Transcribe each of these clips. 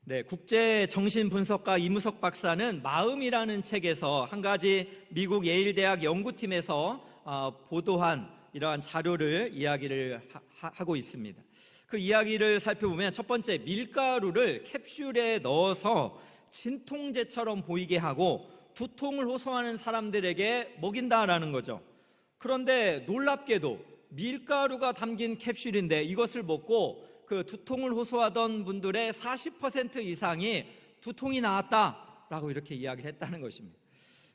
네, 국제 정신 분석가 이무석 박사는 마음이라는 책에서 한 가지 미국 예일대학 연구팀에서 보도한 이러한 자료를 이야기를 하고 있습니다. 그 이야기를 살펴보면 첫 번째, 밀가루를 캡슐에 넣어서 진통제처럼 보이게 하고 두통을 호소하는 사람들에게 먹인다라는 거죠. 그런데 놀랍게도 밀가루가 담긴 캡슐인데 이것을 먹고 그 두통을 호소하던 분들의 40% 이상이 두통이 나았다라고 이렇게 이야기를 했다는 것입니다.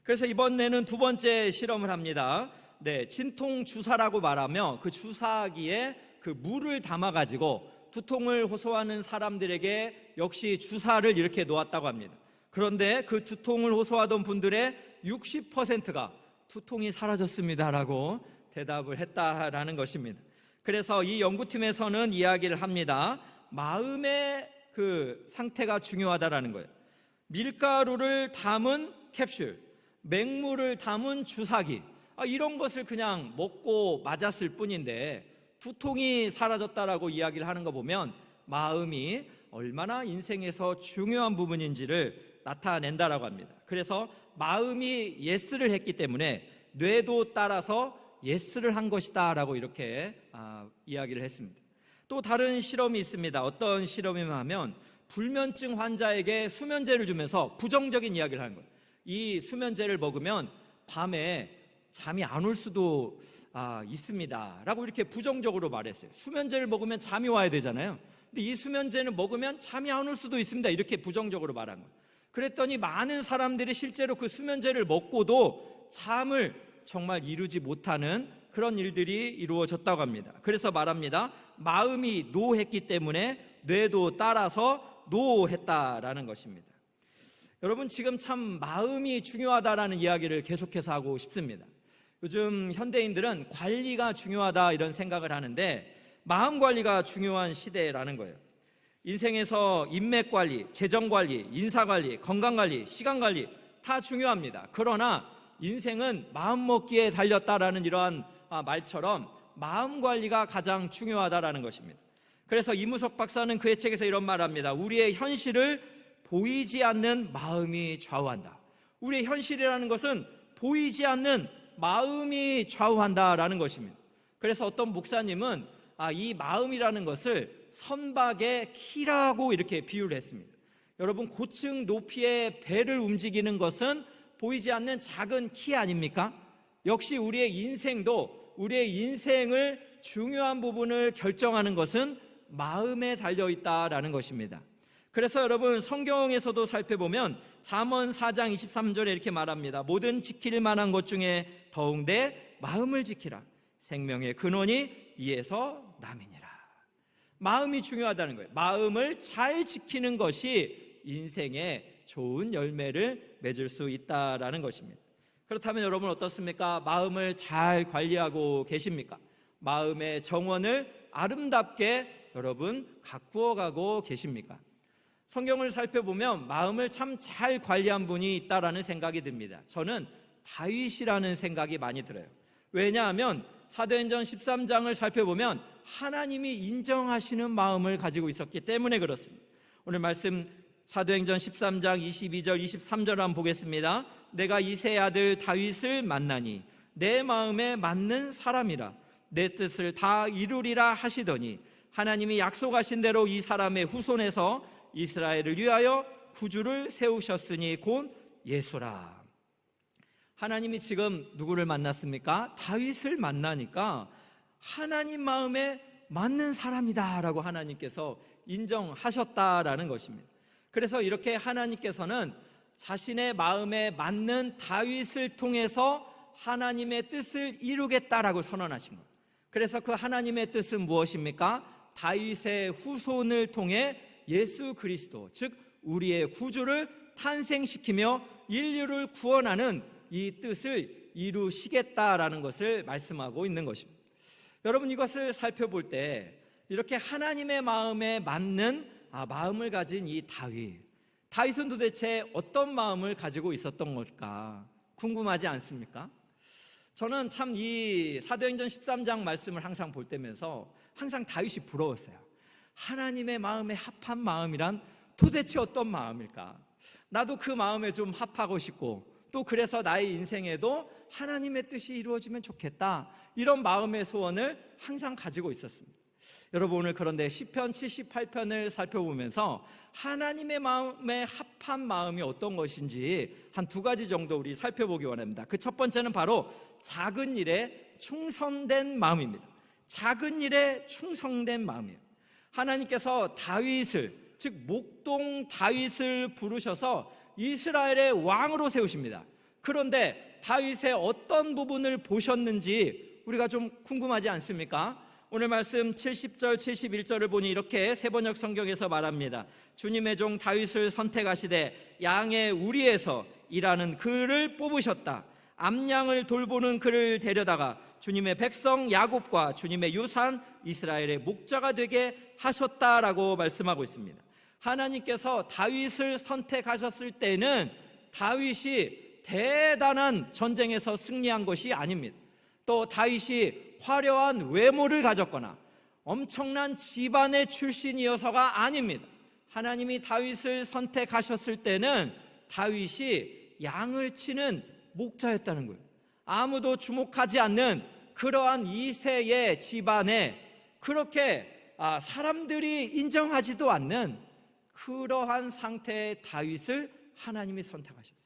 그래서 이번에는 두 번째 실험을 합니다. 네, 진통 주사라고 말하며 그 주사기에 그 물을 담아가지고 두통을 호소하는 사람들에게 역시 주사를 이렇게 놓았다고 합니다. 그런데 그 두통을 호소하던 분들의 60%가 두통이 사라졌습니다라고 대답을 했다라는 것입니다. 그래서 이 연구팀에서는 이야기를 합니다. 마음의 그 상태가 중요하다라는 거예요. 밀가루를 담은 캡슐, 맹물을 담은 주사기, 이런 것을 그냥 먹고 맞았을 뿐인데 두통이 사라졌다라고 이야기를 하는 거 보면 마음이 얼마나 인생에서 중요한 부분인지를 나타낸다라고 합니다. 그래서 마음이 예스를 했기 때문에 뇌도 따라서 예스를 한 것이다 라고 이렇게 이야기를 했습니다. 또 다른 실험이 있습니다. 어떤 실험이냐 하면 불면증 환자에게 수면제를 주면서 부정적인 이야기를 하는 거예요. 이 수면제를 먹으면 밤에 잠이 안 올 수도 있습니다 라고 이렇게 부정적으로 말했어요. 수면제를 먹으면 잠이 와야 되잖아요. 근데 이 수면제는 먹으면 잠이 안 올 수도 있습니다 이렇게 부정적으로 말한 거예요. 그랬더니 많은 사람들이 실제로 그 수면제를 먹고도 잠을 정말 이루지 못하는 그런 일들이 이루어졌다고 합니다. 그래서 말합니다. 마음이 노했기 때문에 뇌도 따라서 노했다라는 것입니다. 여러분, 지금 참 마음이 중요하다라는 이야기를 계속해서 하고 싶습니다. 요즘 현대인들은 관리가 중요하다 이런 생각을 하는데 마음 관리가 중요한 시대라는 거예요. 인생에서 인맥 관리, 재정 관리, 인사 관리, 건강 관리, 시간 관리 다 중요합니다. 그러나 인생은 마음 먹기에 달렸다라는 이러한 말처럼 마음 관리가 가장 중요하다라는 것입니다. 그래서 이무석 박사는 그의 책에서 이런 말을 합니다. 우리의 현실을 보이지 않는 마음이 좌우한다. 우리의 현실이라는 것은 보이지 않는 마음이 좌우한다라는 것입니다. 그래서 어떤 목사님은 이 마음이라는 것을 선박의 키라고 이렇게 비유를 했습니다. 여러분, 고층 높이의 배를 움직이는 것은 보이지 않는 작은 키 아닙니까? 역시 우리의 인생도 우리의 인생을 중요한 부분을 결정하는 것은 마음에 달려있다라는 것입니다. 그래서 여러분, 성경에서도 살펴보면 잠언 4장 23절에 이렇게 말합니다. 모든 지킬 만한 것 중에 더욱내 마음을 지키라. 생명의 근원이 이에서 남이니라. 마음이 중요하다는 거예요. 마음을 잘 지키는 것이 인생의 좋은 열매를 맺을 수 있다라는 것입니다. 그렇다면 여러분 어떻습니까? 마음을 잘 관리하고 계십니까? 마음의 정원을 아름답게 여러분 가꾸어 가고 계십니까? 성경을 살펴보면 마음을 참 잘 관리한 분이 있다라는 생각이 듭니다. 저는 다윗이라는 생각이 많이 들어요. 왜냐하면 사도행전 13장을 살펴보면 하나님이 인정하시는 마음을 가지고 있었기 때문에 그렇습니다. 오늘 말씀 사도행전 13장 22절 23절 한번 보겠습니다. 내가 이새의 아들 다윗을 만나니 내 마음에 맞는 사람이라 내 뜻을 다 이루리라 하시더니 하나님이 약속하신 대로 이 사람의 후손에서 이스라엘을 위하여 구주를 세우셨으니 곧 예수라. 하나님이 지금 누구를 만났습니까? 다윗을 만나니까 하나님 마음에 맞는 사람이다 라고 하나님께서 인정하셨다라는 것입니다. 그래서 이렇게 하나님께서는 자신의 마음에 맞는 다윗을 통해서 하나님의 뜻을 이루겠다라고 선언하신 거예요. 그래서 그 하나님의 뜻은 무엇입니까? 다윗의 후손을 통해 예수 그리스도, 즉 우리의 구주를 탄생시키며 인류를 구원하는 이 뜻을 이루시겠다라는 것을 말씀하고 있는 것입니다. 여러분, 이것을 살펴볼 때 이렇게 하나님의 마음에 맞는 마음을 가진 이 다윗은 도대체 어떤 마음을 가지고 있었던 걸까 궁금하지 않습니까? 저는 참 이 사도행전 13장 말씀을 항상 볼 때면서 항상 다윗이 부러웠어요. 하나님의 마음에 합한 마음이란 도대체 어떤 마음일까? 나도 그 마음에 좀 합하고 싶고, 또 그래서 나의 인생에도 하나님의 뜻이 이루어지면 좋겠다, 이런 마음의 소원을 항상 가지고 있었습니다. 여러분, 오늘 그런데 시편 78편을 살펴보면서 하나님의 마음에 합한 마음이 어떤 것인지 한 두 가지 정도 우리 살펴보기 원합니다. 그 첫 번째는 바로 작은 일에 충성된 마음입니다. 작은 일에 충성된 마음이에요. 하나님께서 다윗을, 즉 목동 다윗을 부르셔서 이스라엘의 왕으로 세우십니다. 그런데 다윗의 어떤 부분을 보셨는지 우리가 좀 궁금하지 않습니까? 오늘 말씀 70절 71절을 보니 이렇게 세번역 성경에서 말합니다. 주님의 종 다윗을 선택하시되 양의 우리에서 일하는 그를 뽑으셨다. 암양을 돌보는 그를 데려다가 주님의 백성 야곱과 주님의 유산 이스라엘의 목자가 되게 하셨다라고 말씀하고 있습니다. 하나님께서 다윗을 선택하셨을 때는 다윗이 대단한 전쟁에서 승리한 것이 아닙니다. 또 다윗이 화려한 외모를 가졌거나 엄청난 집안의 출신이어서가 아닙니다. 하나님이 다윗을 선택하셨을 때는 다윗이 양을 치는 목자였다는 거예요. 아무도 주목하지 않는 그러한 2세의 집안에, 그렇게 사람들이 인정하지도 않는 그러한 상태의 다윗을 하나님이 선택하셨어요.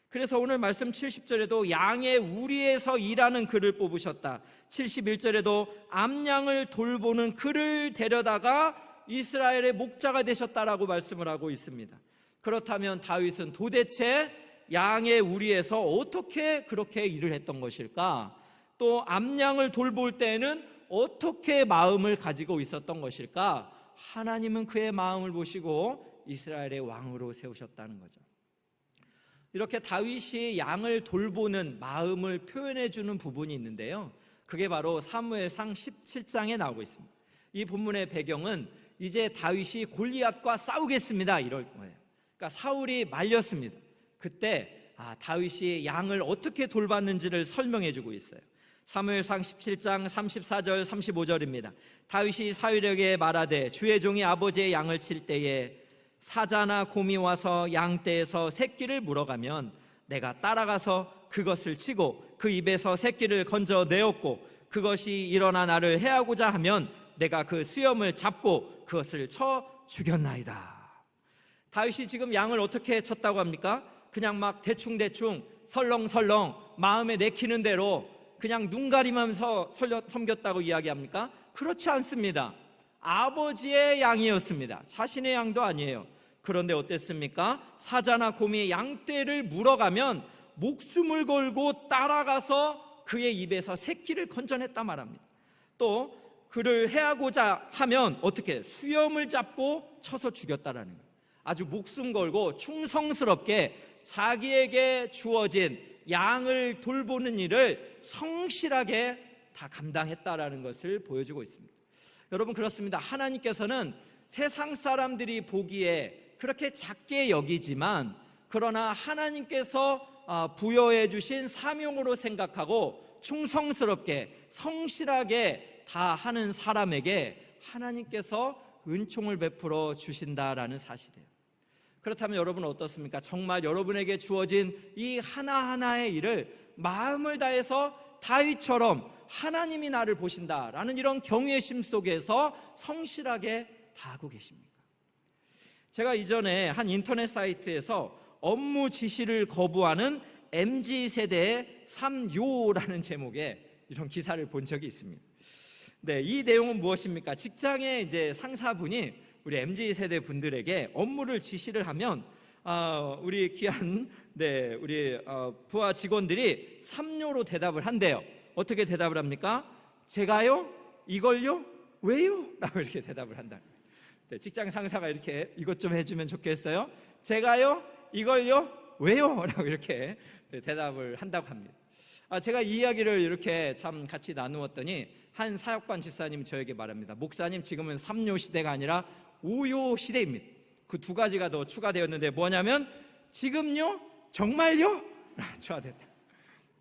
그래서 오늘 말씀 70절에도 양의 우리에서 일하는 그를 뽑으셨다. 71절에도 암양을 돌보는 그를 데려다가 이스라엘의 목자가 되셨다라고 말씀을 하고 있습니다. 그렇다면 다윗은 도대체 양의 우리에서 어떻게 그렇게 일을 했던 것일까? 또 암양을 돌볼 때에는 어떻게 마음을 가지고 있었던 것일까? 하나님은 그의 마음을 보시고 이스라엘의 왕으로 세우셨다는 거죠. 이렇게 다윗이 양을 돌보는 마음을 표현해 주는 부분이 있는데요, 그게 바로 사무엘상 17장에 나오고 있습니다. 이 본문의 배경은 이제 다윗이 골리앗과 싸우겠습니다, 이럴 거예요. 그러니까 사울이 말렸습니다. 그때 다윗이 양을 어떻게 돌봤는지를 설명해 주고 있어요. 사무엘상 17장 34절 35절입니다. 다윗이 사울에게 말하되 주의 종이 아버지의 양을 칠 때에 사자나 곰이 와서 양떼에서 새끼를 물어가면 내가 따라가서 그것을 치고 그 입에서 새끼를 건져내었고 그것이 일어나 나를 해하고자 하면 내가 그 수염을 잡고 그것을 쳐 죽였나이다. 다윗이 지금 양을 어떻게 쳤다고 합니까? 그냥 막 대충대충 설렁설렁 마음에 내키는 대로 그냥 눈 가리면서 섬겼다고 이야기합니까? 그렇지 않습니다. 아버지의 양이었습니다. 자신의 양도 아니에요. 그런데 어땠습니까? 사자나 곰이 양떼를 물어가면 목숨을 걸고 따라가서 그의 입에서 새끼를 건져냈다 말합니다. 또 그를 해하고자 하면 어떻게 수염을 잡고 쳐서 죽였다라는 거예요. 아주 목숨 걸고 충성스럽게 자기에게 주어진 양을 돌보는 일을 성실하게 다 감당했다라는 것을 보여주고 있습니다. 여러분, 그렇습니다. 하나님께서는 세상 사람들이 보기에 그렇게 작게 여기지만, 그러나 하나님께서 부여해 주신 사명으로 생각하고 충성스럽게 성실하게 다 하는 사람에게 하나님께서 은총을 베풀어 주신다라는 사실이에요. 그렇다면 여러분은 어떻습니까? 정말 여러분에게 주어진 이 하나하나의 일을 마음을 다해서 다윗처럼 하나님이 나를 보신다라는 이런 경외심 속에서 성실하게 다 하고 계십니까? 제가 이전에 한 인터넷 사이트에서 업무 지시를 거부하는 MZ세대의 3요라는 제목의 이런 기사를 본 적이 있습니다. 네, 이 내용은 무엇입니까? 직장에 이제 상사분이 우리 MZ세대 분들에게 업무를 지시를 하면 우리 귀한 우리 부하 직원들이 3요로 대답을 한대요. 어떻게 대답을 합니까? 제가요? 이걸요? 왜요? 라고 이렇게 대답을 한다. 직장 상사가 이렇게 이것 좀 해주면 좋겠어요. 제가요? 이걸요? 왜요? 라고 이렇게 대답을 한다고 합니다. 제가 이 이야기를 이렇게 참 같이 나누었더니 한 사역반 집사님이 저에게 말합니다. 목사님, 지금은 3요 시대가 아니라 5요 시대입니다. 그 두 가지가 더 추가되었는데 뭐냐면 지금요? 정말요? 추가됐다.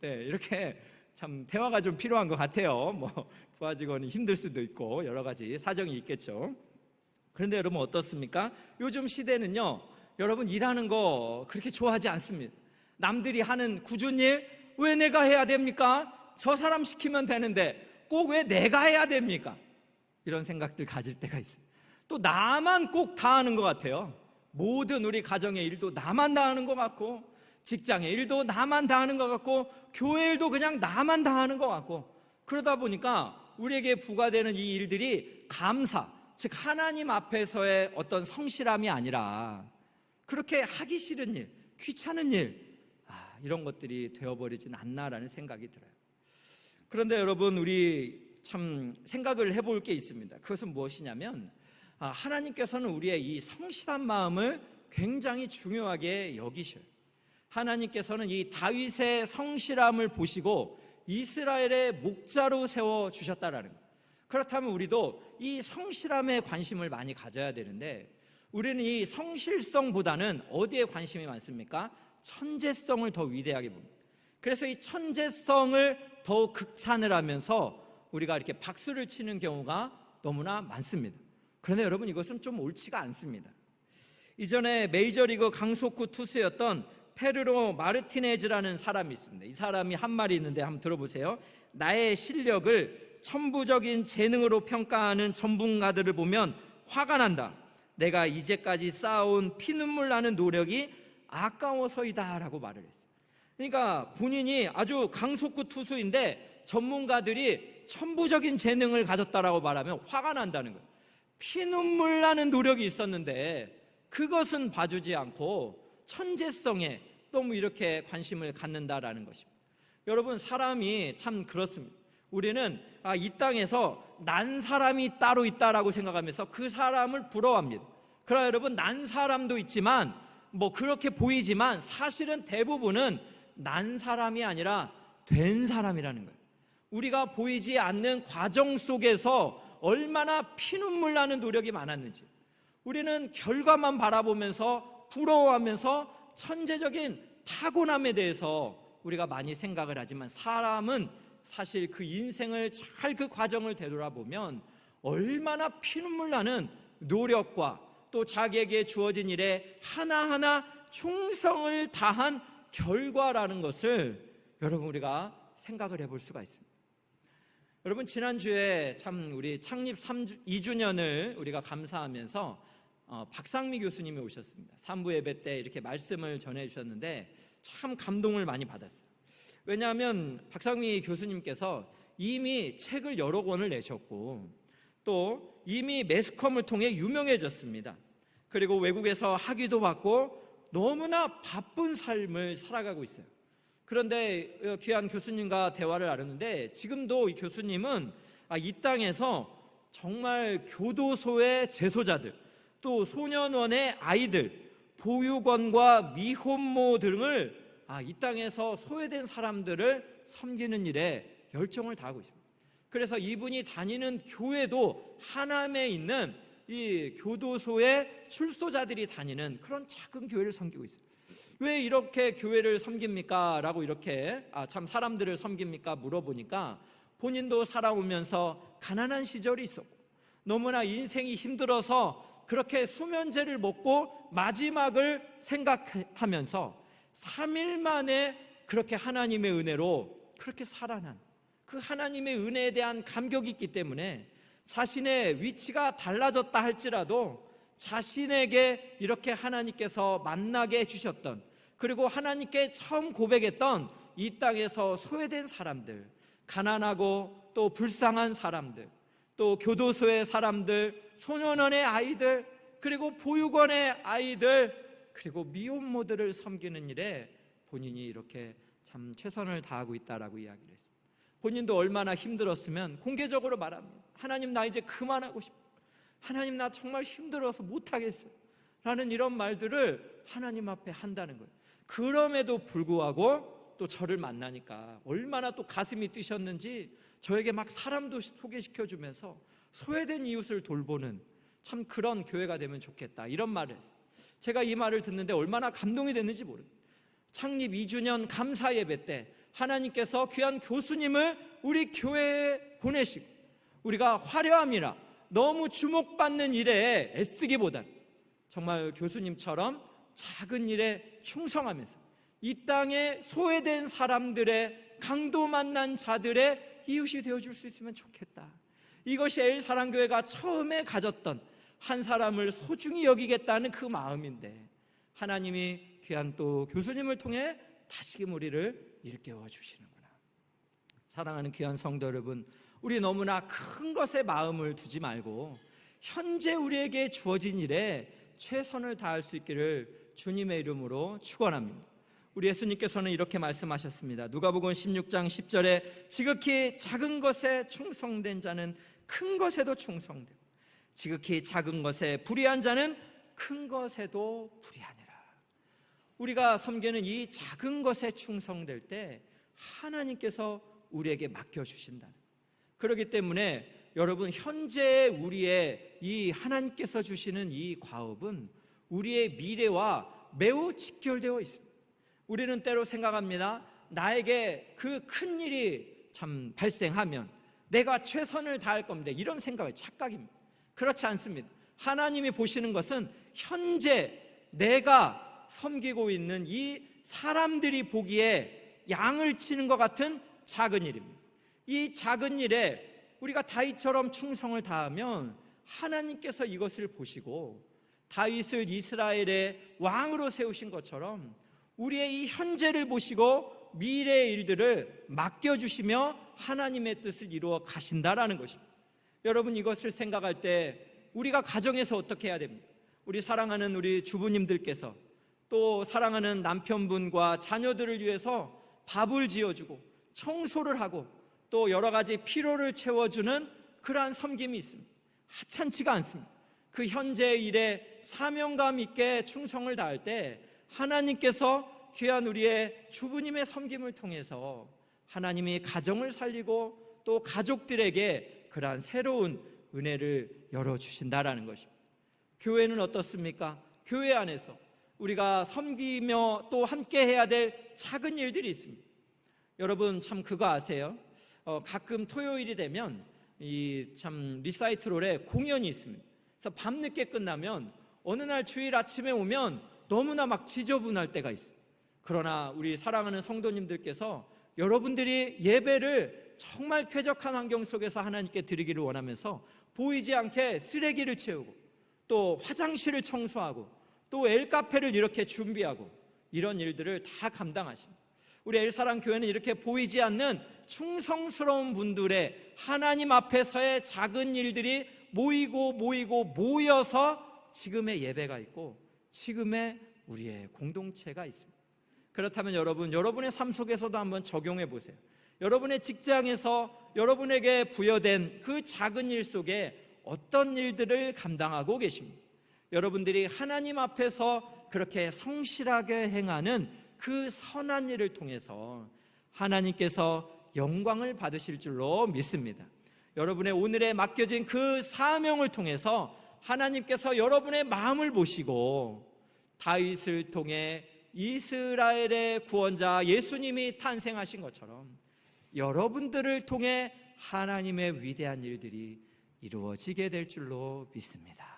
네, 이렇게 참 대화가 좀 필요한 것 같아요. 부하 직원이 힘들 수도 있고 여러 가지 사정이 있겠죠. 그런데 여러분 어떻습니까? 요즘 시대는요, 여러분 일하는 거 그렇게 좋아하지 않습니다. 남들이 하는 굳은 일 왜 내가 해야 됩니까? 저 사람 시키면 되는데 꼭 왜 내가 해야 됩니까? 이런 생각들 가질 때가 있어요. 또 나만 꼭 다 하는 것 같아요. 모든 우리 가정의 일도 나만 다 하는 것 같고, 직장의 일도 나만 다 하는 것 같고, 교회 일도 그냥 나만 다 하는 것 같고, 그러다 보니까 우리에게 부과되는 이 일들이 감사, 즉 하나님 앞에서의 어떤 성실함이 아니라 그렇게 하기 싫은 일, 귀찮은 일, 이런 것들이 되어버리진 않나라는 생각이 들어요. 그런데 여러분, 우리 참 생각을 해볼 게 있습니다. 그것은 무엇이냐면, 하나님께서는 우리의 이 성실한 마음을 굉장히 중요하게 여기셔요. 하나님께서는 이 다윗의 성실함을 보시고 이스라엘의 목자로 세워주셨다라는 거예요. 그렇다면 우리도 이 성실함에 관심을 많이 가져야 되는데, 우리는 이 성실성보다는 어디에 관심이 많습니까? 천재성을 더 위대하게 봅니다. 그래서 이 천재성을 더 극찬을 하면서 우리가 이렇게 박수를 치는 경우가 너무나 많습니다. 그런데 여러분, 이것은 좀 옳지가 않습니다. 이전에 메이저리그 강속구 투수였던 페르로 마르티네즈라는 사람이 있습니다. 이 사람이 한 말이 있는데 한번 들어보세요. 나의 실력을 천부적인 재능으로 평가하는 전문가들을 보면 화가 난다. 내가 이제까지 쌓아온 피눈물 나는 노력이 아까워서이다 라고 말을 했어요. 그러니까 본인이 아주 강속구 투수인데 전문가들이 천부적인 재능을 가졌다라고 말하면 화가 난다는 거예요. 피눈물 나는 노력이 있었는데 그것은 봐주지 않고 천재성에 너무 이렇게 관심을 갖는다라는 것입니다. 여러분, 사람이 참 그렇습니다. 우리는 이 땅에서 난 사람이 따로 있다라고 생각하면서 그 사람을 부러워합니다. 그러나 여러분, 난 사람도 있지만 그렇게 보이지만 사실은 대부분은 난 사람이 아니라 된 사람이라는 거예요. 우리가 보이지 않는 과정 속에서 얼마나 피눈물 나는 노력이 많았는지, 우리는 결과만 바라보면서 부러워하면서 천재적인 타고남에 대해서 우리가 많이 생각을 하지만, 사람은 사실 그 인생을 잘 그 과정을 되돌아보면 얼마나 피눈물 나는 노력과 또 자기에게 주어진 일에 하나하나 충성을 다한 결과라는 것을 여러분, 우리가 생각을 해볼 수가 있습니다. 여러분, 지난주에 참 우리 창립 2주년을 우리가 감사하면서 박상미 교수님이 오셨습니다. 3부 예배 때 이렇게 말씀을 전해주셨는데 참 감동을 많이 받았어요. 왜냐하면 박상미 교수님께서 이미 책을 여러 권을 내셨고 또 이미 매스컴을 통해 유명해졌습니다. 그리고 외국에서 학위도 받고 너무나 바쁜 삶을 살아가고 있어요. 그런데 귀한 교수님과 대화를 나눴는데, 지금도 이 교수님은 이 땅에서 정말 교도소의 재소자들, 또 소년원의 아이들, 보육원과 미혼모 등을 이 땅에서 소외된 사람들을 섬기는 일에 열정을 다하고 있습니다. 그래서 이분이 다니는 교회도 하남에 있는 이 교도소의 출소자들이 다니는 그런 작은 교회를 섬기고 있어요. 왜 이렇게 교회를 섬깁니까? 라고 이렇게 참 사람들을 섬깁니까? 물어보니까 본인도 살아오면서 가난한 시절이 있었고 너무나 인생이 힘들어서 그렇게 수면제를 먹고 마지막을 생각하면서 3일 만에 그렇게 하나님의 은혜로 그렇게 살아난 그 하나님의 은혜에 대한 감격이 있기 때문에 자신의 위치가 달라졌다 할지라도 자신에게 이렇게 하나님께서 만나게 해주셨던, 그리고 하나님께 처음 고백했던 이 땅에서 소외된 사람들, 가난하고 또 불쌍한 사람들, 또 교도소의 사람들, 소년원의 아이들, 그리고 보육원의 아이들, 그리고 미혼모들을 섬기는 일에 본인이 이렇게 참 최선을 다하고 있다라고 이야기를 했습니다. 본인도 얼마나 힘들었으면 공개적으로 말합니다. 하나님, 나 이제 그만하고 싶어요. 하나님, 나 정말 힘들어서 못하겠어요. 라는 이런 말들을 하나님 앞에 한다는 거예요. 그럼에도 불구하고 또 저를 만나니까 얼마나 또 가슴이 뛰셨는지 저에게 막 사람도 소개시켜주면서 소외된 이웃을 돌보는 참 그런 교회가 되면 좋겠다, 이런 말을 했어요. 제가 이 말을 듣는데 얼마나 감동이 됐는지 모릅니다. 창립 2주년 감사 예배 때 하나님께서 귀한 교수님을 우리 교회에 보내시고 우리가 화려함이나 너무 주목받는 일에 애쓰기보다 정말 교수님처럼 작은 일에 충성하면서 이 땅에 소외된 사람들의, 강도 만난 자들의 이웃이 되어줄 수 있으면 좋겠다. 이것이 엘사랑교회가 처음에 가졌던 한 사람을 소중히 여기겠다는 그 마음인데, 하나님이 귀한 또 교수님을 통해 다시금 우리를 일깨워 주시는구나. 사랑하는 귀한 성도 여러분, 우리 너무나 큰 것에 마음을 두지 말고 현재 우리에게 주어진 일에 최선을 다할 수 있기를 주님의 이름으로 축원합니다. 우리 예수님께서는 이렇게 말씀하셨습니다. 누가복음 16장 10절에 지극히 작은 것에 충성된 자는 큰 것에도 충성되고 지극히 작은 것에 불의한 자는 큰 것에도 불의하니라. 우리가 섬기는 이 작은 것에 충성될 때 하나님께서 우리에게 맡겨주신다. 그렇기 때문에 여러분, 현재 우리의 이 하나님께서 주시는 이 과업은 우리의 미래와 매우 직결되어 있습니다. 우리는 때로 생각합니다. 나에게 그 큰 일이 참 발생하면 내가 최선을 다할 겁니다. 이런 생각은 착각입니다. 그렇지 않습니다. 하나님이 보시는 것은 현재 내가 섬기고 있는 이 사람들이 보기에 양을 치는 것 같은 작은 일입니다. 이 작은 일에 우리가 다윗처럼 충성을 다하면 하나님께서 이것을 보시고 다윗을 이스라엘의 왕으로 세우신 것처럼 우리의 이 현재를 보시고 미래의 일들을 맡겨주시며 하나님의 뜻을 이루어 가신다라는 것입니다. 여러분, 이것을 생각할 때 우리가 가정에서 어떻게 해야 됩니까? 우리 사랑하는 우리 주부님들께서 또 사랑하는 남편분과 자녀들을 위해서 밥을 지어주고 청소를 하고 또 여러 가지 필요를 채워주는 그러한 섬김이 있습니다. 하찮지가 않습니다. 그 현재의 일에 사명감 있게 충성을 다할 때 하나님께서 귀한 우리의 주부님의 섬김을 통해서 하나님이 가정을 살리고 또 가족들에게 그러한 새로운 은혜를 열어주신다라는 것입니다. 교회는 어떻습니까? 교회 안에서 우리가 섬기며 또 함께 해야 될 작은 일들이 있습니다. 여러분, 참 그거 아세요? 가끔 토요일이 되면 이 참 리사이트홀에 공연이 있습니다. 그래서 밤늦게 끝나면 어느 날 주일 아침에 오면 너무나 막 지저분할 때가 있어요. 그러나 우리 사랑하는 성도님들께서 여러분들이 예배를 정말 쾌적한 환경 속에서 하나님께 드리기를 원하면서 보이지 않게 쓰레기를 채우고 또 화장실을 청소하고 또 엘카페를 이렇게 준비하고 이런 일들을 다 감당하십니다. 우리 엘사랑교회는 이렇게 보이지 않는 충성스러운 분들의 하나님 앞에서의 작은 일들이 모여서 지금의 예배가 있고 지금의 우리의 공동체가 있습니다. 그렇다면 여러분의 삶 속에서도 한번 적용해 보세요. 여러분의 직장에서 여러분에게 부여된 그 작은 일 속에 어떤 일들을 감당하고 계십니까? 여러분들이 하나님 앞에서 그렇게 성실하게 행하는 그 선한 일을 통해서 하나님께서 영광을 받으실 줄로 믿습니다. 여러분의 오늘에 맡겨진 그 사명을 통해서 하나님께서 여러분의 마음을 보시고 다윗을 통해 이스라엘의 구원자 예수님이 탄생하신 것처럼 여러분들을 통해 하나님의 위대한 일들이 이루어지게 될 줄로 믿습니다.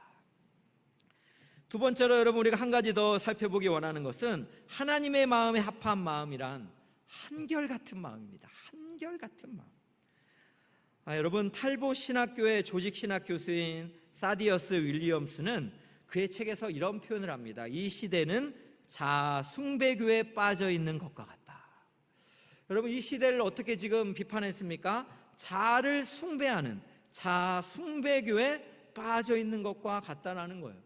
두 번째로 여러분, 우리가 한 가지 더 살펴보기 원하는 것은 하나님의 마음에 합한 마음이란 한결같은 마음입니다. 한결같은 마음. 여러분, 탈보 신학교의 조직 신학 교수인 사디어스 윌리엄스는 그의 책에서 이런 표현을 합니다. 이 시대는 자아 숭배교에 빠져 있는 것과 같다. 여러분, 이 시대를 어떻게 지금 비판했습니까? 자아를 숭배하는 자아 숭배교에 빠져 있는 것과 같다라는 거예요.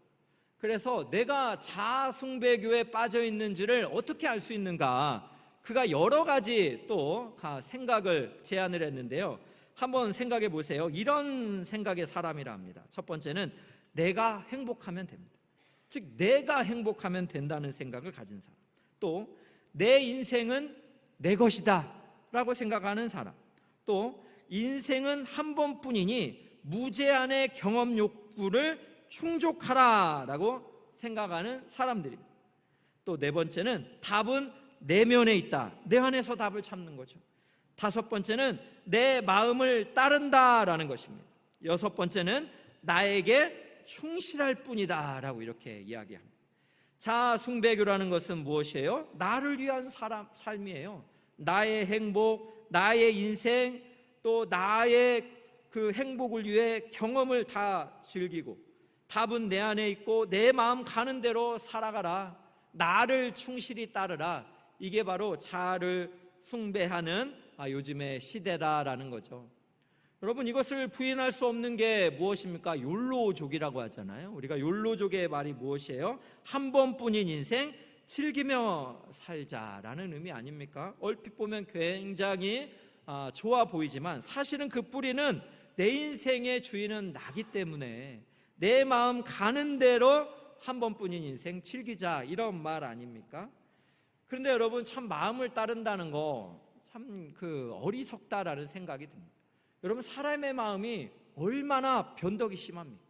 그래서 내가 자아 숭배교에 빠져 있는지를 어떻게 알 수 있는가? 그가 여러 가지 또 생각을 제안을 했는데요. 한번 생각해 보세요. 이런 생각의 사람이라 합니다. 첫 번째는 내가 행복하면 됩니다. 즉 내가 행복하면 된다는 생각을 가진 사람. 또 내 인생은 내 것이다 라고 생각하는 사람. 또 인생은 한 번뿐이니 무제한의 경험 욕구를 충족하라 라고 생각하는 사람들입니다. 또 네 번째는 답은 내면에 있다. 내 안에서 답을 찾는 거죠. 다섯 번째는 내 마음을 따른다라는 것입니다. 여섯 번째는 나에게 충실할 뿐이다 라고 이렇게 이야기합니다. 자아 숭배교라는 것은 무엇이에요? 나를 위한 삶이에요. 나의 행복, 나의 인생, 또 나의 그 행복을 위해 경험을 다 즐기고, 답은 내 안에 있고 내 마음 가는 대로 살아가라, 나를 충실히 따르라. 이게 바로 자아를 숭배하는 요즘의 시대다라는 거죠. 여러분, 이것을 부인할 수 없는 게 무엇입니까? 욜로족이라고 하잖아요. 우리가 욜로족의 말이 무엇이에요? 한 번뿐인 인생 즐기며 살자라는 의미 아닙니까? 얼핏 보면 굉장히 좋아 보이지만 사실은 그 뿌리는 내 인생의 주인은 나기 때문에 내 마음 가는 대로 한 번뿐인 인생 즐기자, 이런 말 아닙니까? 그런데 여러분, 참 마음을 따른다는 거 참 어리석다라는 생각이 듭니다. 여러분, 사람의 마음이 얼마나 변덕이 심합니까?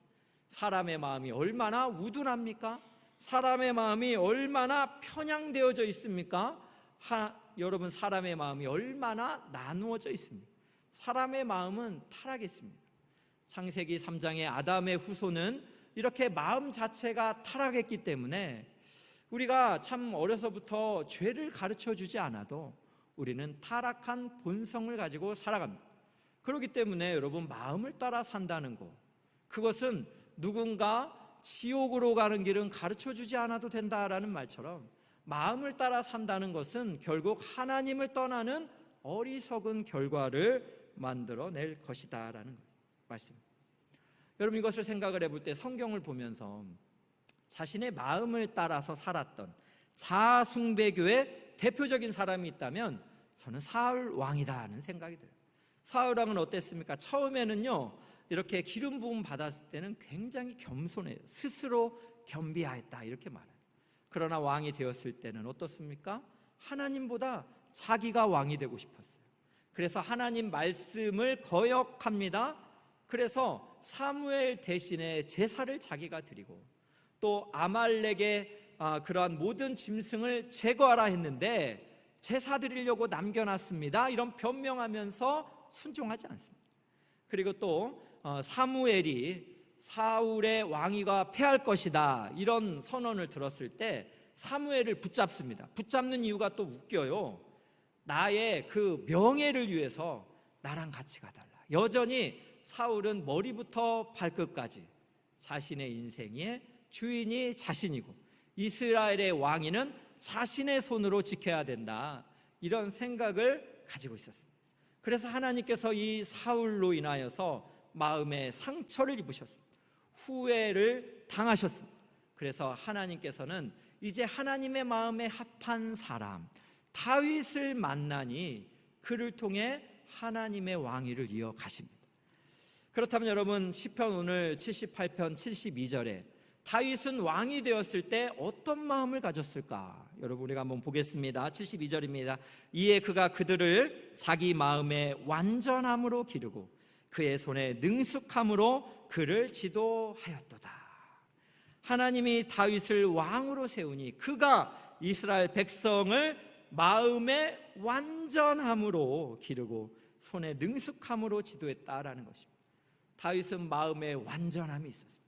사람의 마음이 얼마나 우둔합니까? 사람의 마음이 얼마나 편향되어져 있습니까? 여러분, 사람의 마음이 얼마나 나누어져 있습니까? 사람의 마음은 타락했습니다. 창세기 3장의 아담의 후손은 이렇게 마음 자체가 타락했기 때문에 우리가 참 어려서부터 죄를 가르쳐 주지 않아도 우리는 타락한 본성을 가지고 살아갑니다. 그렇기 때문에 여러분, 마음을 따라 산다는 것, 그것은 누군가 지옥으로 가는 길은 가르쳐 주지 않아도 된다라는 말처럼 마음을 따라 산다는 것은 결국 하나님을 떠나는 어리석은 결과를 만들어낼 것이다라는 말씀입니다. 여러분, 이것을 생각을 해볼 때 성경을 보면서 자신의 마음을 따라서 살았던 자아 숭배교의 대표적인 사람이 있다면 저는 사울 왕이다 하는 생각이 들어요. 사울 왕은 어땠습니까? 처음에는요, 이렇게 기름 부음 받았을 때는 굉장히 겸손해요. 스스로 겸비하였다 이렇게 말해요. 그러나 왕이 되었을 때는 어떻습니까? 하나님보다 자기가 왕이 되고 싶었어요. 그래서 하나님 말씀을 거역합니다. 그래서 사무엘 대신에 제사를 자기가 드리고, 또 아말렉의 그러한 모든 짐승을 제거하라 했는데 제사 드리려고 남겨놨습니다, 이런 변명하면서 순종하지 않습니다. 그리고 또 사무엘이 사울의 왕위가 패할 것이다 이런 선언을 들었을 때 사무엘을 붙잡습니다. 붙잡는 이유가 또 웃겨요. 나의 그 명예를 위해서 나랑 같이 가달라. 여전히 사울은 머리부터 발끝까지 자신의 인생의 주인이 자신이고 이스라엘의 왕위는 자신의 손으로 지켜야 된다, 이런 생각을 가지고 있었습니다. 그래서 하나님께서 이 사울로 인하여서 마음에 상처를 입으셨습니다. 후회를 당하셨습니다. 그래서 하나님께서는 이제 하나님의 마음에 합한 사람 다윗을 만나니 그를 통해 하나님의 왕위를 이어가십니다. 그렇다면 여러분, 시편 오늘 78편 72절에 다윗은 왕이 되었을 때 어떤 마음을 가졌을까? 여러분, 우리가 한번 보겠습니다. 72절입니다. 이에 그가 그들을 자기 마음의 완전함으로 기르고 그의 손에 능숙함으로 그를 지도하였도다. 하나님이 다윗을 왕으로 세우니 그가 이스라엘 백성을 마음의 완전함으로 기르고 손에 능숙함으로 지도했다라는 것입니다. 다윗은 마음의 완전함이 있었습니다.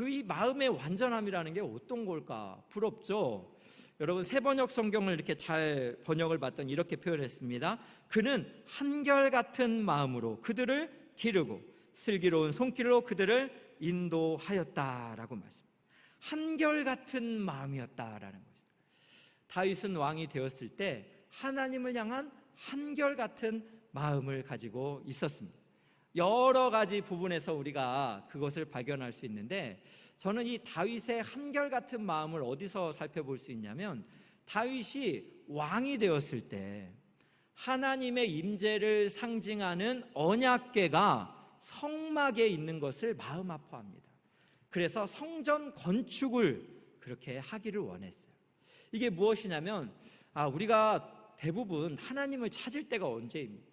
이 마음의 완전함이라는 게 어떤 걸까? 부럽죠? 여러분, 새번역 성경을 이렇게 잘 번역을 봤더니 이렇게 표현했습니다. 그는 한결같은 마음으로 그들을 기르고 슬기로운 손길로 그들을 인도하였다라고 말씀합니다. 한결같은 마음이었다라는 것입니다. 다윗은 왕이 되었을 때 하나님을 향한 한결같은 마음을 가지고 있었습니다. 여러 가지 부분에서 우리가 그것을 발견할 수 있는데, 저는 이 다윗의 한결같은 마음을 어디서 살펴볼 수 있냐면, 다윗이 왕이 되었을 때 하나님의 임재를 상징하는 언약궤가 성막에 있는 것을 마음 아파합니다. 그래서 성전 건축을 그렇게 하기를 원했어요. 이게 무엇이냐면, 우리가 대부분 하나님을 찾을 때가 언제입니까?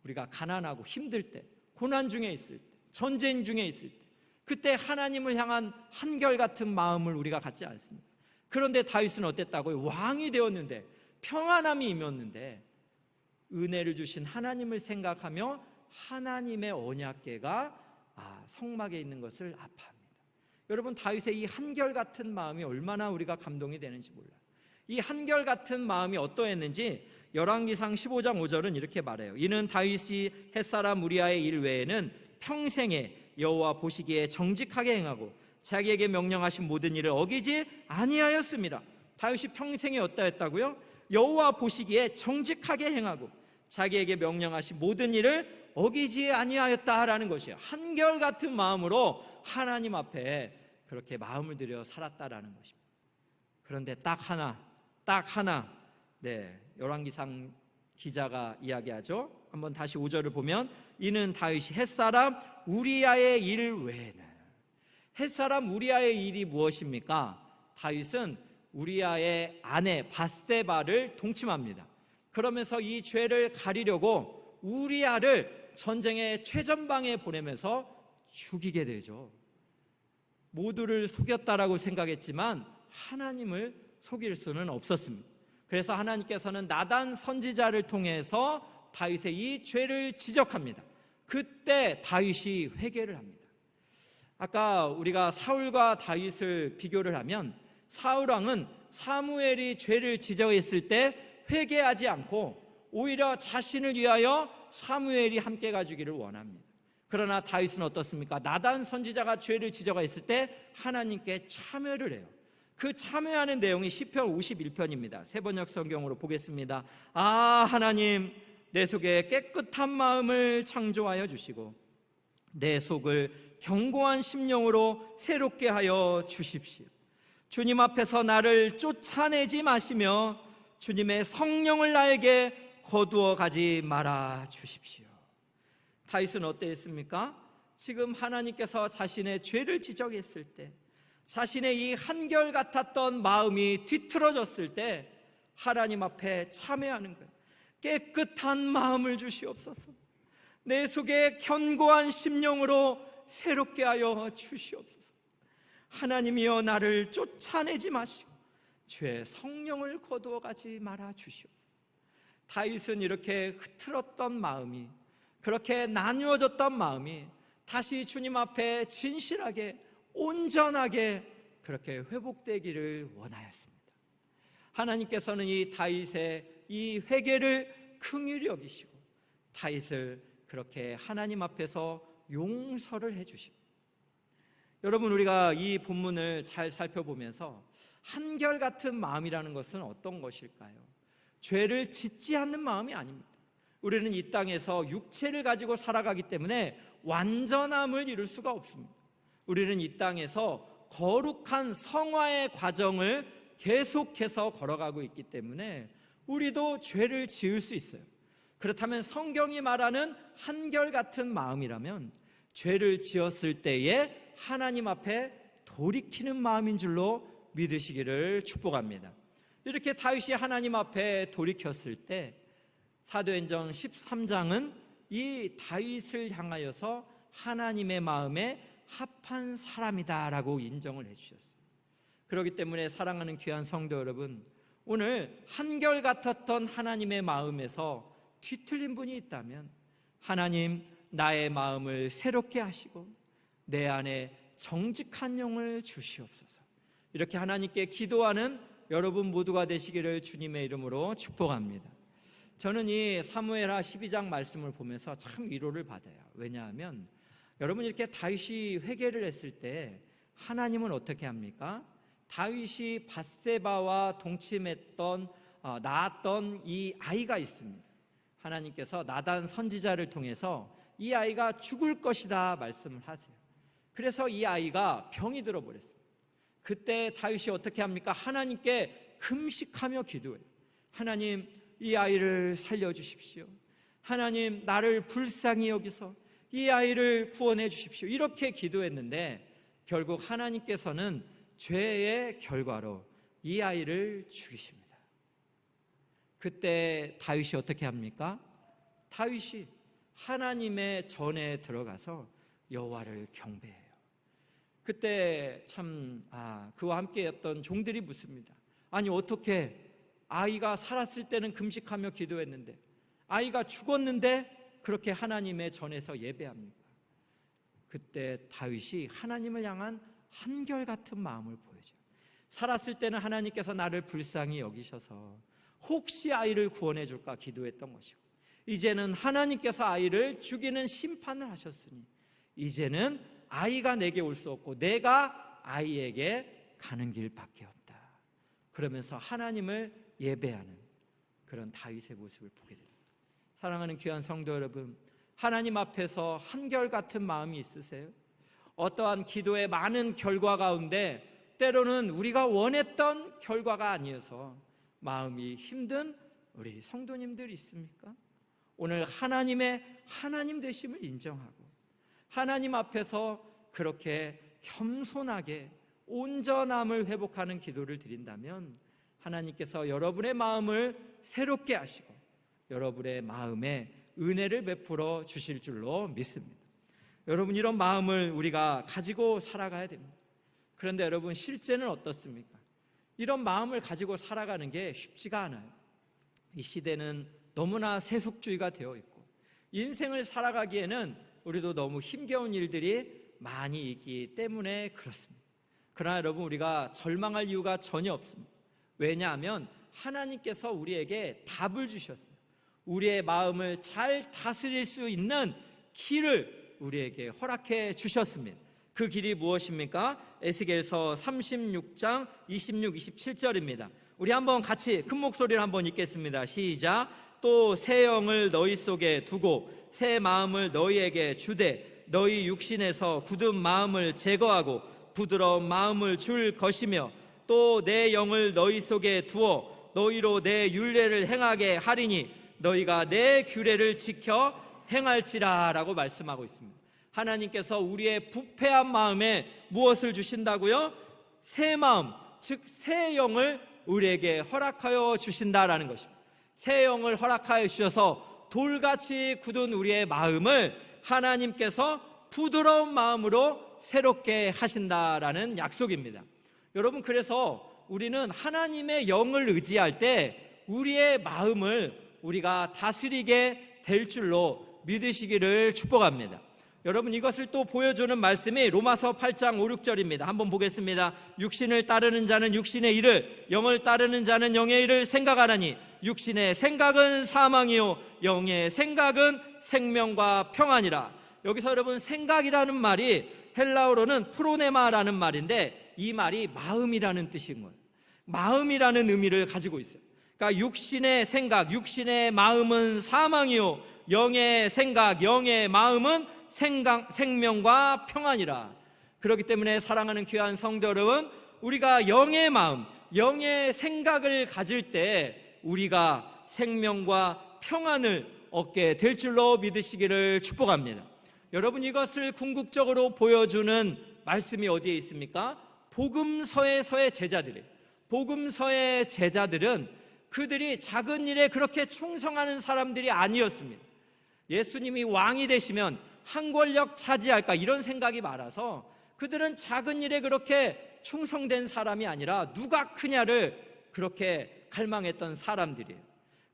우리가 가난하고 힘들 때, 고난 중에 있을 때, 전쟁 중에 있을 때, 그때 하나님을 향한 한결같은 마음을 우리가 갖지 않습니다. 그런데 다윗은 어땠다고요? 왕이 되었는데, 평안함이 임했는데 은혜를 주신 하나님을 생각하며 하나님의 언약궤가 성막에 있는 것을 아파합니다. 여러분, 다윗의 이 한결같은 마음이 얼마나 우리가 감동이 되는지 몰라요. 이 한결같은 마음이 어떠했는지 열왕기상 15장 5절은 이렇게 말해요. 이는 다윗이 햇사람 우리아의 일 외에는 평생에 여호와 보시기에 정직하게 행하고 자기에게 명령하신 모든 일을 어기지 아니하였습니다. 다윗이 평생에 어떠했다고요? 여호와 보시기에 정직하게 행하고 자기에게 명령하신 모든 일을 어기지 아니하였다라는 것이에요. 한결같은 마음으로 하나님 앞에 그렇게 마음을 들여 살았다라는 것입니다. 그런데 딱 하나 열왕기상 기자가 이야기하죠. 한번 다시 5절을 보면 이는 다윗이 햇사람 우리아의 일 외에는, 햇사람 우리아의 일이 무엇입니까? 다윗은 우리아의 아내 밧세바를 동침합니다. 그러면서 이 죄를 가리려고 우리아를 전쟁의 최전방에 보내면서 죽이게 되죠. 모두를 속였다라고 생각했지만 하나님을 속일 수는 없었습니다. 그래서 하나님께서는 나단 선지자를 통해서 다윗의 이 죄를 지적합니다. 그때 다윗이 회개를 합니다. 아까 우리가 사울과 다윗을 비교를 하면 사울 왕은 사무엘이 죄를 지적했을 때 회개하지 않고 오히려 자신을 위하여 사무엘이 함께 가주기를 원합니다. 그러나 다윗은 어떻습니까? 나단 선지자가 죄를 지적했을 때 하나님께 참여를 해요. 그 참여하는 내용이 시편 51편입니다. 세번역 성경으로 보겠습니다. 하나님, 내 속에 깨끗한 마음을 창조하여 주시고 내 속을 견고한 심령으로 새롭게 하여 주십시오. 주님 앞에서 나를 쫓아내지 마시며 주님의 성령을 나에게 거두어 가지 말아 주십시오. 다윗은 어땠습니까? 지금 하나님께서 자신의 죄를 지적했을 때, 자신의 이 한결같았던 마음이 뒤틀어졌을 때 하나님 앞에 참회하는 거예요. 깨끗한 마음을 주시옵소서. 내 속에 견고한 심령으로 새롭게 하여 주시옵소서. 하나님이여 나를 쫓아내지 마시고 죄의 성령을 거두어 가지 말아 주시옵소서. 다윗은 이렇게 흐트렀던 마음이, 그렇게 나누어졌던 마음이 다시 주님 앞에 진실하게 온전하게 그렇게 회복되기를 원하였습니다. 하나님께서는 이 다윗의 이 회개를 긍휼히 여기시고 다윗을 그렇게 하나님 앞에서 용서를 해주십니다. 여러분, 우리가 이 본문을 잘 살펴보면서 한결같은 마음이라는 것은 어떤 것일까요? 죄를 짓지 않는 마음이 아닙니다. 우리는 이 땅에서 육체를 가지고 살아가기 때문에 완전함을 이룰 수가 없습니다. 우리는 이 땅에서 거룩한 성화의 과정을 계속해서 걸어가고 있기 때문에 우리도 죄를 지을 수 있어요. 그렇다면 성경이 말하는 한결같은 마음이라면 죄를 지었을 때에 하나님 앞에 돌이키는 마음인 줄로 믿으시기를 축복합니다. 이렇게 다윗이 하나님 앞에 돌이켰을 때 사도행전 13장은 이 다윗을 향하여서 하나님의 마음에 합한 사람이다라고 인정을 해주셨어요. 그렇기 때문에 사랑하는 귀한 성도 여러분, 오늘 한결같았던 하나님의 마음에서 뒤틀린 분이 있다면 하나님, 나의 마음을 새롭게 하시고 내 안에 정직한 영을 주시옵소서. 이렇게 하나님께 기도하는 여러분 모두가 되시기를 주님의 이름으로 축복합니다. 저는 이 사무엘하 12장 말씀을 보면서 참 위로를 받아요. 왜냐하면 여러분, 이렇게 다윗이 회개를 했을 때 하나님은 어떻게 합니까? 다윗이 밧세바와 동침했던 낳았던 이 아이가 있습니다. 하나님께서 나단 선지자를 통해서 이 아이가 죽을 것이다 말씀을 하세요. 그래서 이 아이가 병이 들어버렸습니다. 그때 다윗이 어떻게 합니까? 하나님께 금식하며 기도해요. 하나님, 이 아이를 살려주십시오. 하나님, 나를 불쌍히 여기서 이 아이를 구원해 주십시오. 이렇게 기도했는데 결국 하나님께서는 죄의 결과로 이 아이를 죽이십니다. 그때 다윗이 어떻게 합니까? 다윗이 하나님의 전에 들어가서 여호와를 경배해요. 그때 참 그와 함께였던 종들이 묻습니다. 아니, 어떻게 아이가 살았을 때는 금식하며 기도했는데 아이가 죽었는데 그렇게 하나님의 전에서 예배합니까? 그때 다윗이 하나님을 향한 한결같은 마음을 보여줘요. 살았을 때는 하나님께서 나를 불쌍히 여기셔서 혹시 아이를 구원해 줄까 기도했던 것이고, 이제는 하나님께서 아이를 죽이는 심판을 하셨으니 이제는 아이가 내게 올 수 없고 내가 아이에게 가는 길밖에 없다. 그러면서 하나님을 예배하는 그런 다윗의 모습을 보게 됩니다. 사랑하는 귀한 성도 여러분, 하나님 앞에서 한결같은 마음이 있으세요? 어떠한 기도의 많은 결과 가운데 때로는 우리가 원했던 결과가 아니어서 마음이 힘든 우리 성도님들 있습니까? 오늘 하나님의 하나님 되심을 인정하고 하나님 앞에서 그렇게 겸손하게 온전함을 회복하는 기도를 드린다면 하나님께서 여러분의 마음을 새롭게 하시고 여러분의 마음에 은혜를 베풀어 주실 줄로 믿습니다. 여러분, 이런 마음을 우리가 가지고 살아가야 됩니다. 그런데 여러분, 실제는 어떻습니까? 이런 마음을 가지고 살아가는 게 쉽지가 않아요. 이 시대는 너무나 세속주의가 되어 있고 인생을 살아가기에는 우리도 너무 힘겨운 일들이 많이 있기 때문에 그렇습니다. 그러나 여러분, 우리가 절망할 이유가 전혀 없습니다. 왜냐하면 하나님께서 우리에게 답을 주셨어요. 우리의 마음을 잘 다스릴 수 있는 길을 우리에게 허락해 주셨습니다. 그 길이 무엇입니까? 에스겔서 36장 26, 27절입니다. 우리 한번 같이 큰 목소리로 한번 읽겠습니다. 시작. 또 새 영을 너희 속에 두고 새 마음을 너희에게 주되 너희 육신에서 굳은 마음을 제거하고 부드러운 마음을 줄 것이며 또 내 영을 너희 속에 두어 너희로 내 율례를 행하게 하리니 너희가 내 규례를 지켜 행할지라 라고 말씀하고 있습니다. 하나님께서 우리의 부패한 마음에 무엇을 주신다고요? 새 마음, 즉 새 영을 우리에게 허락하여 주신다라는 것입니다. 새 영을 허락하여 주셔서 돌같이 굳은 우리의 마음을 하나님께서 부드러운 마음으로 새롭게 하신다라는 약속입니다. 여러분, 그래서 우리는 하나님의 영을 의지할 때 우리의 마음을 우리가 다스리게 될 줄로 믿으시기를 축복합니다. 여러분, 이것을 또 보여주는 말씀이 로마서 8장 5, 6절입니다. 한번 보겠습니다. 육신을 따르는 자는 육신의 일을, 영을 따르는 자는 영의 일을 생각하나니 육신의 생각은 사망이요 영의 생각은 생명과 평안이라. 여기서 여러분, 생각이라는 말이 헬라어로는 프로네마라는 말인데 이 말이 마음이라는 뜻인 거예요. 마음이라는 의미를 가지고 있어요. 그러니까 육신의 생각, 육신의 마음은 사망이요 영의 생각, 영의 마음은 생명과 평안이라. 그렇기 때문에 사랑하는 귀한 성도 여러분, 우리가 영의 마음, 영의 생각을 가질 때 우리가 생명과 평안을 얻게 될 줄로 믿으시기를 축복합니다. 여러분, 이것을 궁극적으로 보여주는 말씀이 어디에 있습니까? 복음서에서의 제자들이에요. 복음서의 제자들은 그들이 작은 일에 그렇게 충성하는 사람들이 아니었습니다. 예수님이 왕이 되시면 한 권력 차지할까 이런 생각이 많아서 그들은 작은 일에 그렇게 충성된 사람이 아니라 누가 크냐를 그렇게 갈망했던 사람들이에요.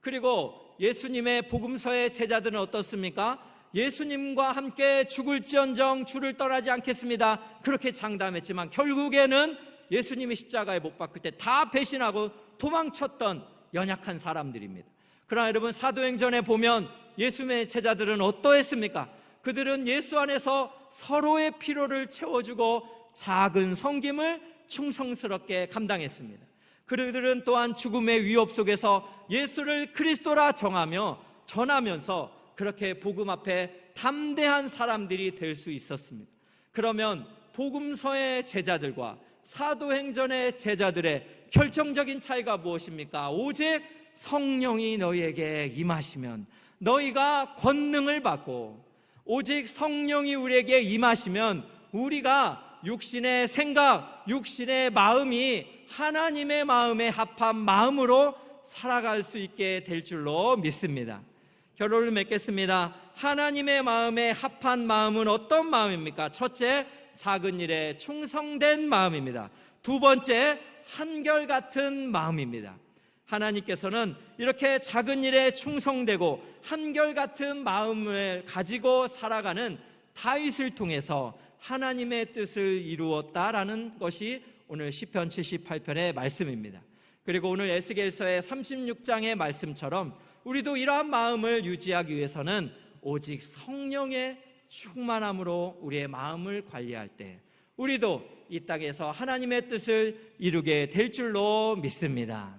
그리고 예수님의 복음서의 제자들은 어떻습니까? 예수님과 함께 죽을지언정 주를 떠나지 않겠습니다, 그렇게 장담했지만 결국에는 예수님이 십자가에 못 박힐 때 다 배신하고 도망쳤던 연약한 사람들입니다. 그러나 여러분, 사도행전에 보면 예수님의 제자들은 어떠했습니까? 그들은 예수 안에서 서로의 필요를 채워주고 작은 섬김을 충성스럽게 감당했습니다. 그들은 또한 죽음의 위협 속에서 예수를 그리스도라 정하며 전하면서 그렇게 복음 앞에 담대한 사람들이 될 수 있었습니다. 그러면 복음서의 제자들과 사도행전의 제자들의 결정적인 차이가 무엇입니까? 오직 성령이 너희에게 임하시면 너희가 권능을 받고, 오직 성령이 우리에게 임하시면 우리가 육신의 생각, 육신의 마음이 하나님의 마음에 합한 마음으로 살아갈 수 있게 될 줄로 믿습니다. 결론을 맺겠습니다. 하나님의 마음에 합한 마음은 어떤 마음입니까? 첫째, 작은 일에 충성된 마음입니다. 두 번째, 한결같은 마음입니다. 하나님께서는 이렇게 작은 일에 충성되고 한결같은 마음을 가지고 살아가는 다윗을 통해서 하나님의 뜻을 이루었다라는 것이 오늘 시편 78편의 말씀입니다. 그리고 오늘 에스겔서의 36장의 말씀처럼 우리도 이러한 마음을 유지하기 위해서는 오직 성령의 충만함으로 우리의 마음을 관리할 때 우리도 이 땅에서 하나님의 뜻을 이루게 될 줄로 믿습니다.